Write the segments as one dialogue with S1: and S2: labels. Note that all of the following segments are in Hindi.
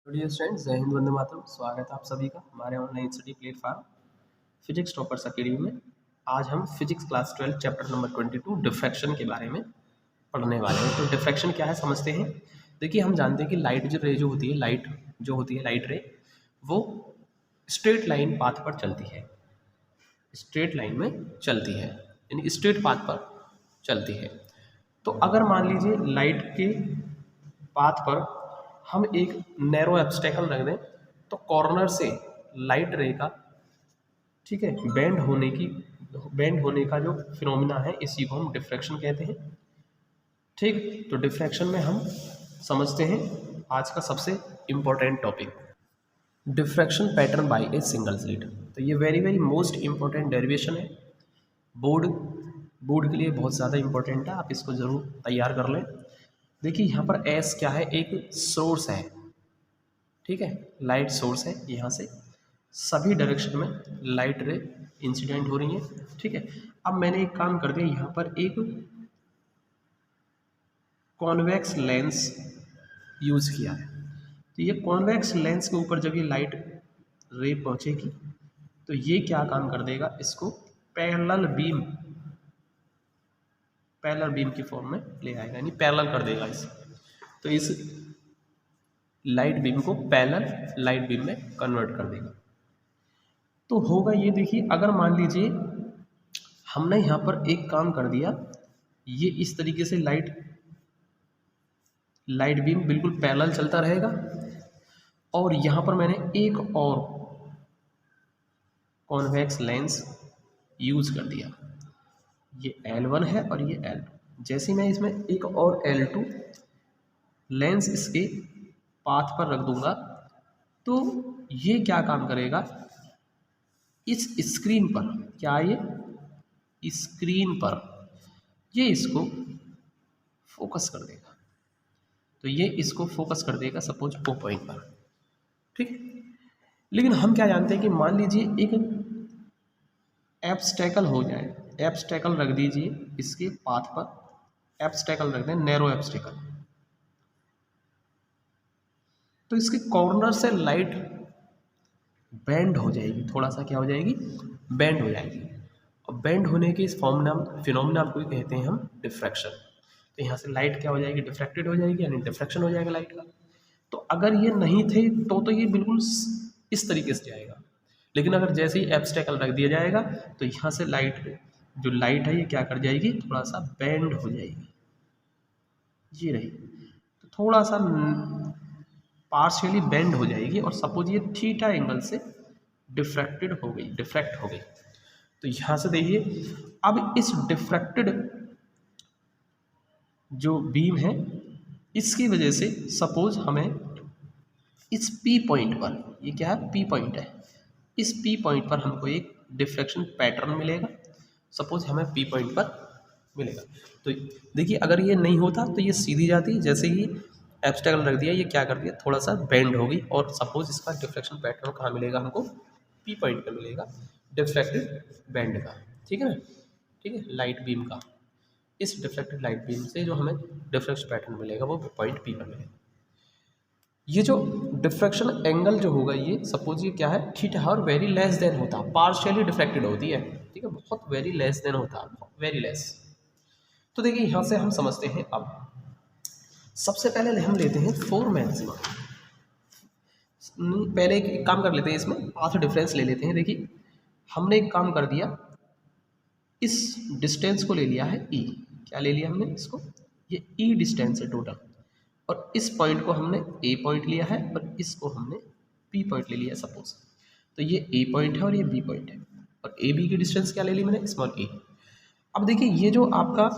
S1: डियर स्टूडेंट्स, जय हिंद, वंदे मातरम। स्वागत है आप सभी का हमारे online study platform physics toppers academy में। आज हम physics class 12 chapter number 22 diffraction के बारे में पढ़ने वाले हैं। तो डिफ्रैक्शन क्या है समझते हैं। देखिए, हम जानते हैं कि लाइट जो रे जो होती है, लाइट रे, वो स्ट्रेट लाइन पाथ पर चलती है, स्ट्रेट लाइन में चलती है, यानी स्ट्रेट पाथ पर चलती है। तो अगर मान लीजिए लाइट के पाथ पर हम एक नैरो ऑब्स्टेकल रख दें, तो कॉर्नर से लाइट रे का, ठीक है, बेंड होने का जो फिनोमिना है, इसी को हम डिफ्रैक्शन कहते हैं। ठीक, तो डिफ्रैक्शन में हम समझते हैं आज का सबसे important topic, diffraction pattern bye a single slit. तो ये very very most important derivation है, बोर्ड बोर्ड के लिए बहुत ज़्यादा इम्पोर्टेंट है, आप इसको ज़रूर तैयार कर लें। देखिए यहाँ पर एस क्या है, एक सोर्स है, ठीक है, लाइट सोर्स है, यहाँ से सभी डायरेक्शन में लाइट रे इंसिडेंट हो रही है। ठीक है, अब मैंने एक काम कर दिया, यहाँ पर एक कॉन्वेक्स लेंस यूज़ किया है। तो ये कॉन्वेक्स लेंस के ऊपर जब ये लाइट रे पहुँचेगी तो ये क्या काम कर देगा, इसको पैरेलल बीम की फॉर्म में ले आएगा, यानी पैरेलल कर देगा इसे। तो इस लाइट बीम को पैरेलल लाइट बीम में कन्वर्ट कर देगा। तो होगा ये, देखिए, अगर मान लीजिए हमने यहाँ पर एक काम कर दिया, ये इस तरीके से लाइट बीम बिल्कुल पैरेलल चलता रहेगा, और यहाँ पर मैंने एक और कॉन्वेक्स लेंस यूज कर दिया, ये L1 है और ये L2। जैसे मैं इसमें एक और L2 लेंस इसके पाथ पर रख दूंगा, तो ये क्या काम करेगा, इस स्क्रीन पर, क्या ये स्क्रीन पर ये इसको फोकस कर देगा। तो ये इसको फोकस कर देगा सपोज ओ पॉइंट पर, ठीक है। लेकिन हम क्या जानते हैं कि मान लीजिए एक एब्स्टेकल हो जाए, एब्स्टेकल रख दीजिए इसके पाथ पर, एब्स्टेकल रख दें, नैरो एब्स्टेकल, तो इसके कॉर्नर से लाइट बेंड हो जाएगी, थोड़ा सा क्या हो जाएगी, बेंड हो जाएगी। और बेंड होने के इस फिनोमिना को कहते हैं हम डिफ्रैक्शन। तो यहाँ से लाइट क्या हो जाएगी, डिफ्रैक्टेड हो जाएगी, यानी डिफ्रैक्शन हो जाएगा लाइट का। तो अगर ये नहीं थे तो ये बिल्कुल इस तरीके से जाएगा, लेकिन अगर जैसे ही एब्स्टेकल रख दिया जाएगा तो यहाँ से लाइट है ये क्या कर जाएगी, थोड़ा सा बेंड हो जाएगी, ये रही, तो थोड़ा सा पार्शियली बेंड हो जाएगी, और सपोज ये थीटा एंगल से डिफ्रैक्ट हो गई। तो यहाँ से देखिए, अब इस डिफ्रैक्टेड जो बीम है, इसकी वजह से सपोज हमें इस P पॉइंट पर, ये क्या है, P पॉइंट है, इस P पॉइंट पर हमको एक डिफ्रैक्शन पैटर्न मिलेगा, सपोज हमें P पॉइंट पर मिलेगा। तो देखिए, अगर ये नहीं होता तो ये सीधी जाती, जैसे ही एब्स्टेकल रख दिया, ये क्या कर दिया, थोड़ा सा बेंड होगी, और सपोज इसका डिफ्रैक्शन पैटर्न कहाँ मिलेगा हमको, P पॉइंट पर मिलेगा, डिफ्रैक्टेड बैंड का, ठीक है ना, ठीक है, लाइट बीम का, इस डिफ्रैक्टेड लाइट बीम से जो हमें डिफ्रैक्शन पैटर्न मिलेगा वो पॉइंट P पर मिलेगा। ये जो डिफ्रैक्शन एंगल जो होगा, ये सपोज ये क्या है, थीटा है, और वेरी लेस देन होता है, पार्शियली डिफ्लेक्टेड होती है, ठीक है, बहुत वेरी लेस देन होता है, वेरी लेस। तो देखिए यहाँ से हम समझते हैं, अब सबसे पहले हम लेते हैं फोर मैक्सिमा। पहले एक काम कर लेते हैं, इसमें पाथ डिफरेंस ले लेते हैं। देखिए, हमने एक काम कर दिया, इस डिस्टेंस को ले लिया है E, क्या ले लिया हमने इसको, ये E डिस्टेंस है टोटल, और इस पॉइंट को हमने A पॉइंट लिया है, और इसको हमने P पॉइंट ले लिया सपोज। तो ये A पॉइंट है और ये B पॉइंट है, और ए बी की डिस्टेंस क्या ले ली मैंने, स्मॉल a। अब देखिए, ये जो आपका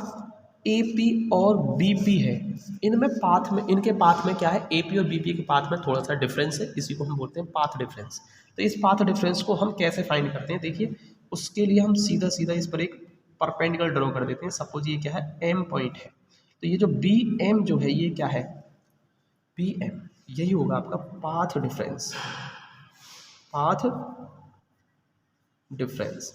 S1: AP और BP है, इनके पाथ में क्या है, AP और BP के पाथ में थोड़ा सा डिफरेंस है, इसी को हम बोलते हैं पाथ डिफरेंस। तो इस पाथ डिफरेंस को हम कैसे फाइंड करते हैं, देखिए, उसके लिए हम सीधा सीधा इस पर एक परपेंडिकुलर ड्रॉ कर देते हैं। सपोज ये क्या है, M पॉइंट है, तो ये जो BM जो है, ये क्या है, PM, यही होगा आपका पाथ डिफरेंस, पाथ डिफरेंस।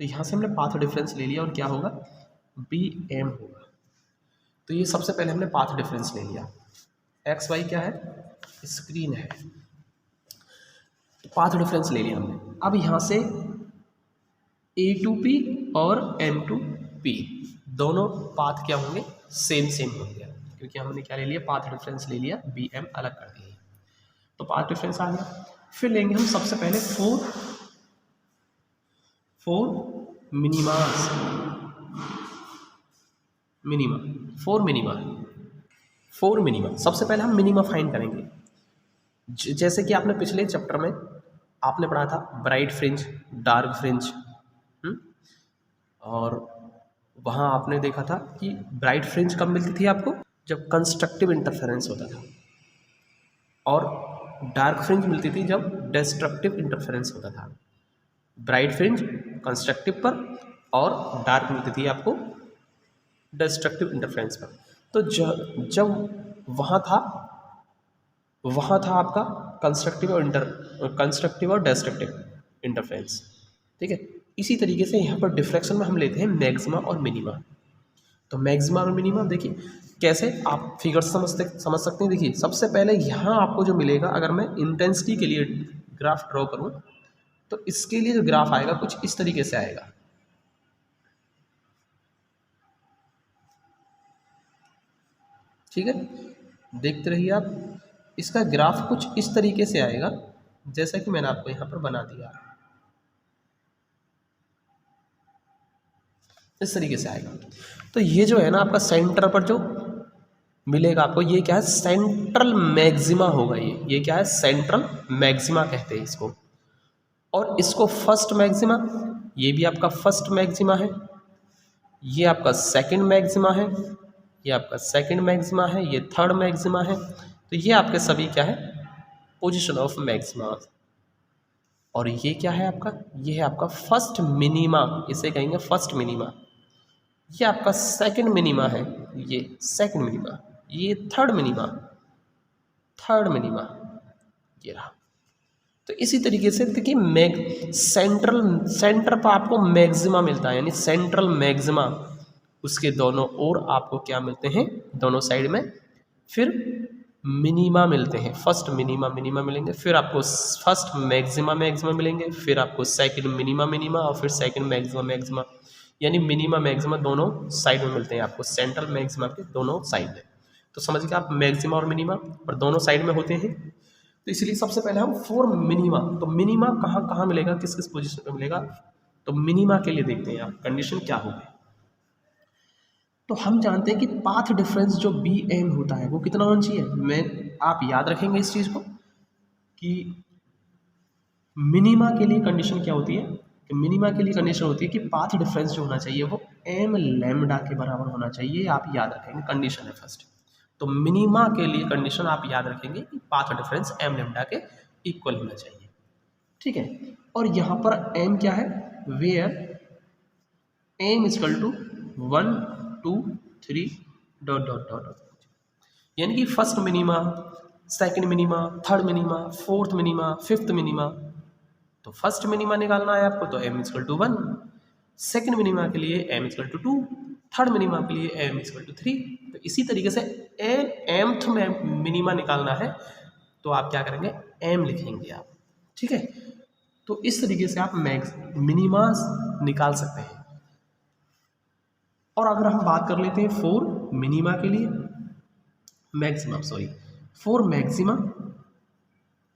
S1: तो यहाँ से हमने पाथ डिफरेंस ले लिया, और क्या होगा, बी एम होगा। तो ये सबसे पहले हमने पाथ डिफरेंस ले लिया। एक्स वाई क्या है, स्क्रीन है, तो पाथ डिफरेंस ले लिया हमने। अब यहाँ से ए टू पी और एम टू पी दोनों पाथ क्या होंगे, सेम सेम होंगे, क्योंकि हमने क्या ले लिया, पाथ डिफरेंस ले लिया, बी एम अलग कर दिए, तो पाथ डिफरेंस आ गया। फिर लेंगे हम सबसे पहले फोर मिनिमा, फोर मिनिमा। सबसे पहले हम मिनिमा फाइंड करेंगे। जैसे कि आपने पिछले चैप्टर में आपने पढ़ा था ब्राइट फ्रिंज, डार्क फ्रिंज, और वहाँ आपने देखा था कि ब्राइट फ्रिंज कब मिलती थी आपको, जब कंस्ट्रक्टिव इंटरफेरेंस होता था, और डार्क फ्रिंज मिलती थी जब डिस्ट्रक्टिव इंटरफेरेंस होता था। ब्राइट फ्रिंज कंस्ट्रक्टिव पर और डार्क मिलती थी आपको डिस्ट्रक्टिव इंटरफेरेंस पर। तो जब वहाँ था आपका कंस्ट्रक्टिव और डिस्ट्रक्टिव इंटरफेरेंस, ठीक है। इसी तरीके से यहाँ पर डिफ्रैक्शन में हम लेते हैं मैक्सिमा और मिनिमा। तो मैक्सिमा और मिनिमा देखिए कैसे आप फिगर समझ सकते हैं। देखिए सबसे पहले यहाँ आपको जो मिलेगा, अगर मैं इंटेंसिटी के लिए ग्राफ ड्रॉ करूँ तो इसके लिए जो ग्राफ आएगा कुछ इस तरीके से आएगा। ठीक है, देखते रहिए आप, इसका ग्राफ कुछ इस तरीके से आएगा जैसा कि मैंने आपको यहाँ पर बना दिया, इस तरीके से आएगा। तो ये जो है ना आपका सेंटर पर जो मिलेगा आपको, ये क्या है, सेंट्रल मैक्सिमा होगा। ये क्या है, सेंट्रल मैक्सिमा कहते हैं इसको। और इसको फर्स्ट मैक्सिमा, ये भी आपका फर्स्ट मैक्सिमा है, ये आपका सेकंड मैक्सिमा है, ये आपका सेकंड मैक्सिमा है, ये थर्ड मैक्सिमा है। तो ये आपके सभी क्या है, पोजीशन ऑफ मैक्सिमा। और ये क्या है आपका, ये है आपका फर्स्ट मिनिमा, इसे कहेंगे फर्स्ट मिनिमा। ये आपका सेकंड मिनिमा है, ये सेकंड मिनिमा, ये थर्ड मिनिमा, ये रहा। तो इसी तरीके से देखिए सेंटर पर आपको मैक्सिमा मिलता है, यानी सेंट्रल मैक्सिमा, उसके दोनों ओर आपको क्या मिलते हैं, दोनों साइड में फिर मिनिमा मिलते हैं। फर्स्ट मिनिमा मिलेंगे, फिर आपको फर्स्ट मैक्सिमा मिलेंगे, फिर आपको सेकंड मिनिमा और फिर सेकंड मैक्सिमा, यानी मिनिमा मैक्सिमा दोनों साइड में मिलते हैं आपको, सेंट्रल मैक्सिमा के दोनों साइड में। तो समझिए आप मैक्सिमा और मिनिमा और दोनों साइड में होते हैं। तो इसलिए सबसे पहले हम फोर मिनिमा, तो मिनिमा कहाँ मिलेगा, किस पोजीशन पे मिलेगा, तो मिनिमा के लिए देखते हैं आप कंडीशन क्या होगी। तो हम जानते हैं कि पाथ डिफरेंस जो बी एम होता है वो कितना होना चाहिए। आप याद रखेंगे इस चीज़ को कि मिनिमा के लिए कंडीशन क्या होती है, कि मिनिमा के लिए कंडीशन होती है कि पाथ डिफरेंस जो होना चाहिए वो एम लैम्डा के बराबर होना चाहिए। आप याद रखेंगे, कंडीशन है फर्स्ट। तो मिनिमा के लिए कंडीशन आप याद रखेंगे कि पाथ डिफरेंस एम लैम्डा के इक्वल होना चाहिए, ठीक है। और यहाँ पर एम क्या है, वेयर एम इक्वल टू 1 2 3 ... यानी कि first minima, second minima, third minima, fourth minima, fifth minima. तो फर्स्ट मिनिमा निकालना है आपको, तो m equal to 1, second minima के लिए m equal to 2, third minima के लिए m इक्वल टू 3। तो इसी तरीके से mth में मिनिमा निकालना है तो आप क्या करेंगे, m लिखेंगे आप, ठीक है। तो इस तरीके से आप मिनिमा निकाल सकते हैं। और अगर हम बात कर लेते हैं फोर मिनिमा के लिए, फोर मैक्सिमा,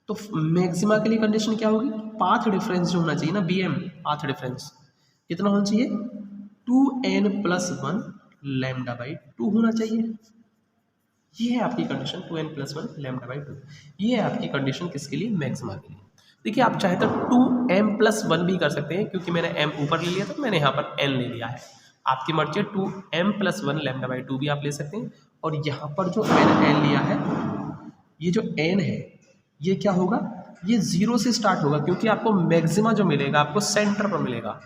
S1: तो मैक्सिमा के लिए कंडीशन क्या होगी, पाथ डिफरेंस जो होना चाहिए ना, बी एम, पाथ डिफरेंस कितना होना चाहिए, 2n+1 λ/2 होना चाहिए। ये है आपकी कंडीशन 2n+1 λ/2। ये है आपकी कंडीशन किसके लिए, मैक्सिमा के लिए। देखिए आप चाहे तो 2m+1 भी कर सकते हैं, क्योंकि मैंने m ऊपर ले लिया था तो मैंने यहाँ पर n ले लिया है। आपकी मर्जी है, 2m+1 λ/2 भी आप ले सकते हैं। और यहाँ पर जो मैंने n लिया है, ये जो n है ये क्या होगा, ये 0 से स्टार्ट होगा, क्योंकि आपको मैक्सिमा जो मिलेगा आपको सेंटर पर मिलेगा।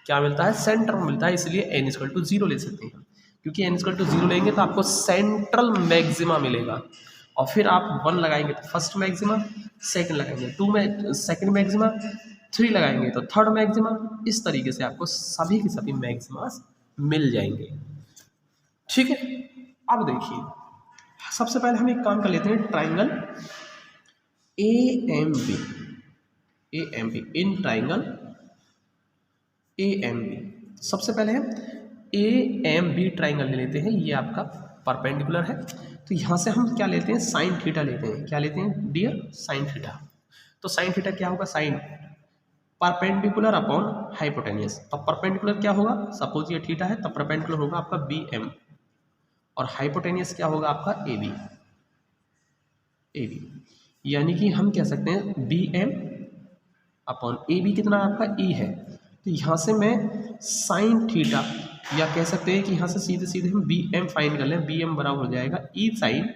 S1: क्या मिलता है, सेंटर में मिलता है, इसलिए n इक्वल टू 0 ले सकते हैं। क्योंकि n इक्वल टू 0 लेंगे तो आपको सेंट्रल मैक्सिमा मिलेगा, और फिर आप 1 लगाएंगे तो फर्स्ट मैक्सिमा, सेकंड लगाएंगे 2 में सेकंड मैक्सिमा, 3 लगाएंगे तो थर्ड मैक्सिमा। इस तरीके से आपको सभी के सभी मैक्सिमास मिल जाएंगे। ठीक है, अब देखिए सबसे पहले हम एक काम कर लेते हैं, triangle AMB, in triangle AMB। सबसे पहले हम AMB ट्राइंगल ले लेते हैं, ये आपका परपेंडिकुलर है, तो यहाँ से हम क्या लेते हैं, साइन थीटा लेते हैं। क्या लेते हैं डियर, साइन थीटा। तो साइन थीटा क्या होगा, साइन परपेंडिकुलर अपॉन हाइपोटेनियस। तो परपेंडिकुलर क्या होगा, सपोज ये थीटा है, तब परपेंडिकुलर होगा आपका BM, और हाइपोटेनियस क्या होगा आपका AB। यानी कि हम कह सकते हैं BM अपॉन AB कितना आपका E है। तो यहाँ से मैं साइन थीटा, या कह सकते हैं कि यहाँ से सीधे सीधे हम BM फाइंड कर लें, BM बराबर हो जाएगा E साइन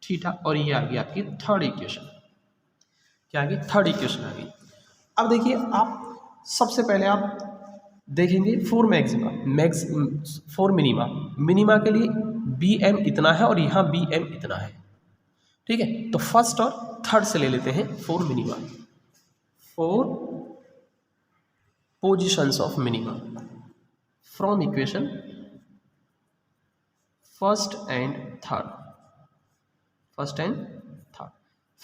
S1: थीटा, और ये आ गई आपकी थर्ड इक्वेशन। क्या आ गई, थर्ड इक्वेशन आ गई। अब देखिए आप सबसे पहले आप देखेंगे for maxima, for minima, minima के लिए BM इतना है और यहाँ BM इतना है। ठीक है, तो फर्स्ट और थर्ड से ले लेते हैं for minima, for positions of minima from equation first and third,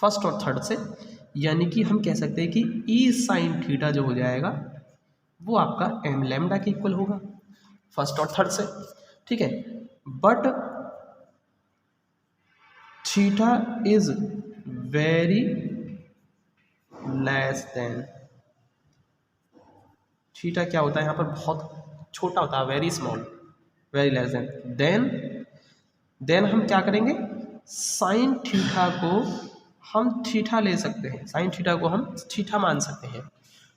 S1: first और थर्ड से, यानी कि हम कह सकते हैं कि E साइन थीटा जो हो जाएगा वो आपका M लैम्डा के इक्वल होगा फर्स्ट और थर्ड से। ठीक है, but theta is very less than, theta क्या होता है यहाँ पर, बहुत छोटा होता है, very small, very less than हम क्या करेंगे, साइन थीटा को हम थीटा ले सकते हैं, साइन थीटा को हम थीटा मान सकते हैं।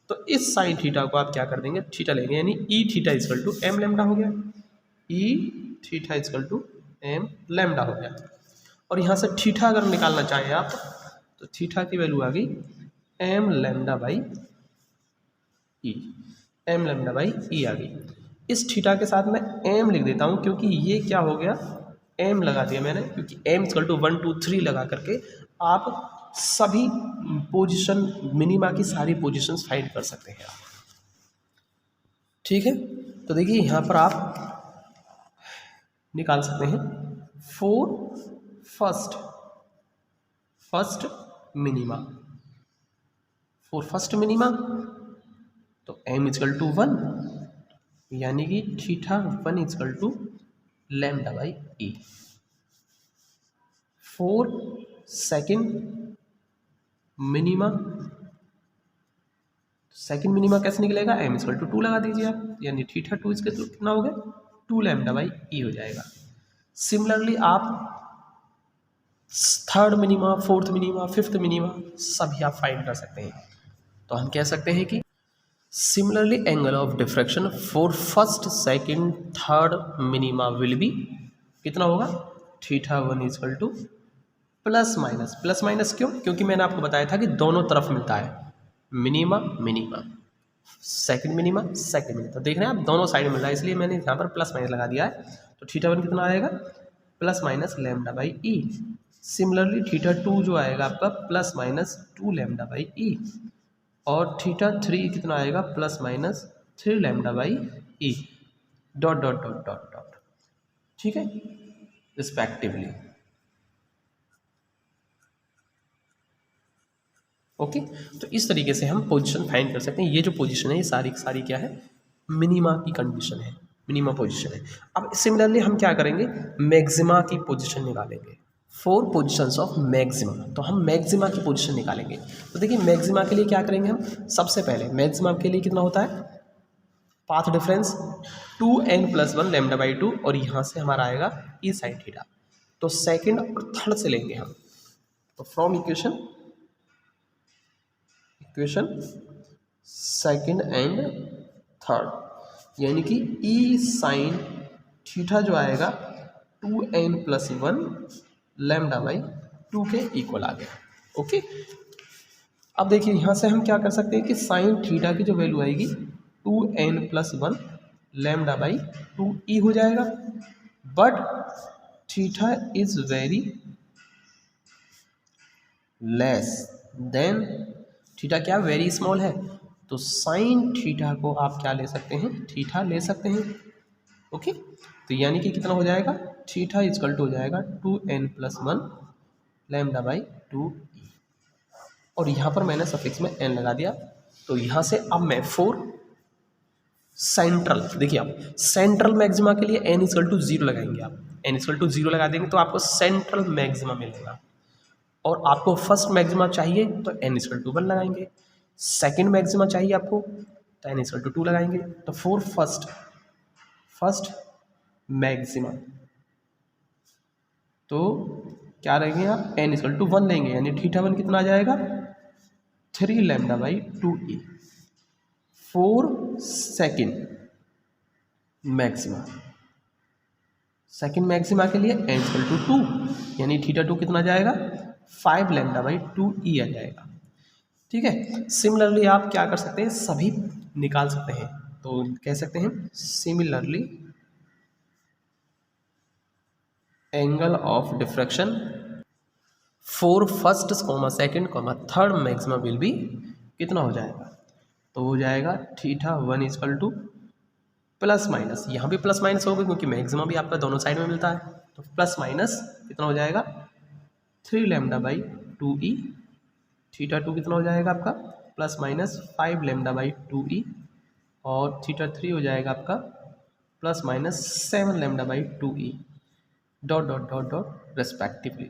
S1: तो इस साइन थीटा को आप क्या कर देंगे, थीटा लेंगे, यानी E theta equal to M lambda हो गया, E theta equal to M lambda हो गया। और यहाँ से थीटा अगर निकालना चाहें आप, तो थीटा की वैल्यू आ गई M lambda by E, M lambda by E आ गई। इस थीटा के साथ मैं M लिख देता हूँ, क्योंकि ये क्या हो गया, M लगा दिया मैंने, क्योंकि M इक्वल टू 1 2 3 लगा करके आप सभी पोजीशन, मिनिमा की सारी पोजीशंस फाइंड कर सकते हैं आप। ठीक है, तो देखिए यहाँ पर आप निकाल सकते हैं for first minima, for first minima तो M इक्वल टू 1, यानी कि theta 1 equal to lambda by E। For second minima, second minima कैसे निकलेगा, M इक्वल टू 2 लगा दीजिए आप, यानी थीटा 2 इसके तो कितना हो गया, 2 लैम्डा बाई E हो जाएगा। सिमिलरली आप third minima, fourth minima, fifth minima सभी आप फाइंड कर सकते हैं। तो हम कह सकते हैं कि similarly angle of diffraction for first second third minima will be, कितना होगा, theta 1 equal to plus minus क्यों, क्योंकि मैंने आपको बताया था कि दोनों तरफ मिलता है, मिनिमा सेकंड मिनिमा, तो देख रहे हैं आप दोनों साइड मिल रहा है, इसलिए मैंने यहाँ पर प्लस माइनस लगा दिया है। तो थीटा 1 कितना आएगा, plus minus lambda by E। Similarly theta 2 जो आएगा आपका plus minus 2 lambda by E, और थीटा 3 कितना आएगा, plus minus 3 lambda by E, dot dot dot dot dot. ठीक है, रिस्पेक्टिवली। ओके, तो इस तरीके से हम पोजीशन फाइंड कर सकते हैं। ये जो पोजीशन है ये सारी सारी क्या है, मिनिमा की कंडीशन है, मिनिमा पोजीशन है। अब सिमिलरली हम क्या करेंगे, मैक्सिमा की पोजीशन निकालेंगे, 4 पोजीशंस ऑफ मैक्सिमा। तो हम मैक्सिमा की पोजीशन निकालेंगे। तो देखिए मैक्सिमा के लिए क्या करेंगे हम, सबसे पहले मैक्सिमा के लिए कितना होता है, path difference 2n+1 lambda by 2, और यहाँ से हमारा आएगा E साइन थीटा। तो सेकेंड और थर्ड से लेंगे हम, तो from equation second and third, यानी कि E साइन थीटा जो आएगा 2n+1 लैम्डा बाई 2 के इक्वल आ गया। ओके, अब देखिए यहाँ से हम क्या कर सकते हैं कि साइन थीटा की जो वैल्यू आएगी 2n+1 लैम्डा बाई 2E हो जाएगा, but theta is very less than, theta क्या वेरी स्मॉल है, तो साइन थीटा को आप क्या ले सकते हैं, थीटा ले सकते हैं। ओके, तो यानी कि कितना हो जाएगा, थीटा इजकल टू हो जाएगा 2n+1 लैम्डा बाई 2 और यहाँ पर मैंने सफिक्स में n लगा दिया। तो यहाँ से अब मैं फोर सेंट्रल, देखिए आप सेंट्रल मैक्सिमा के लिए n इजकल टू 0 लगाएंगे, आप n इजकल टू 0 लगा देंगे तो आपको सेंट्रल मैक्सिमा मिलेगा। और आपको फर्स्ट मैक्सिमा चाहिए तो n इजकल टू 1 लगाएंगे, सेकंड मैक्सिमा चाहिए आपको तो n इजकल टू 2 लगाएंगे। तो फोर फर्स्ट मैक्सिमा, तो क्या रहेंगे आप, n इजकल टू 1 लेंगे यानी थीटा 1 कितना आ जाएगा 3 lambda by 2e। Four second maxima के लिए n इजकल टू 2 यानी थीटा 2 कितना जाएगा 5 लैम्डा बाई 2e आ जाएगा। ठीक है, सिमिलरली आप क्या कर सकते हैं, सभी निकाल सकते हैं। तो कह सकते हैं similarly angle of diffraction for first comma second comma third maxima will be कितना हो जाएगा, तो हो जाएगा theta 1 equal to plus minus, यहाँ भी प्लस माइनस होगा क्योंकि मैक्सिमा भी आपका दोनों साइड में मिलता है। तो प्लस माइनस कितना हो जाएगा 3 लैम्डा बाई 2e, थीटा 2 कितना हो जाएगा आपका plus minus 5 lambda by 2e और थीटा 3 हो जाएगा आपका plus minus 7 lambda by 2e dot dot dot dot respectively.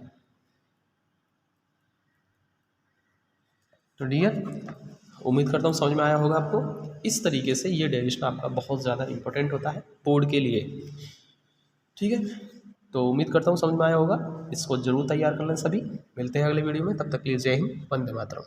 S1: तो डियर, उम्मीद करता हूँ समझ में आया होगा आपको। इस तरीके से ये डेरिवेशन आपका बहुत ज़्यादा इंपॉर्टेंट होता है बोर्ड के लिए। ठीक है, तो उम्मीद करता हूँ समझ में आया होगा, इसको जरूर तैयार कर लें सभी। मिलते हैं अगले वीडियो में, तब तक के लिए जय हिंद, वंदे मातरम।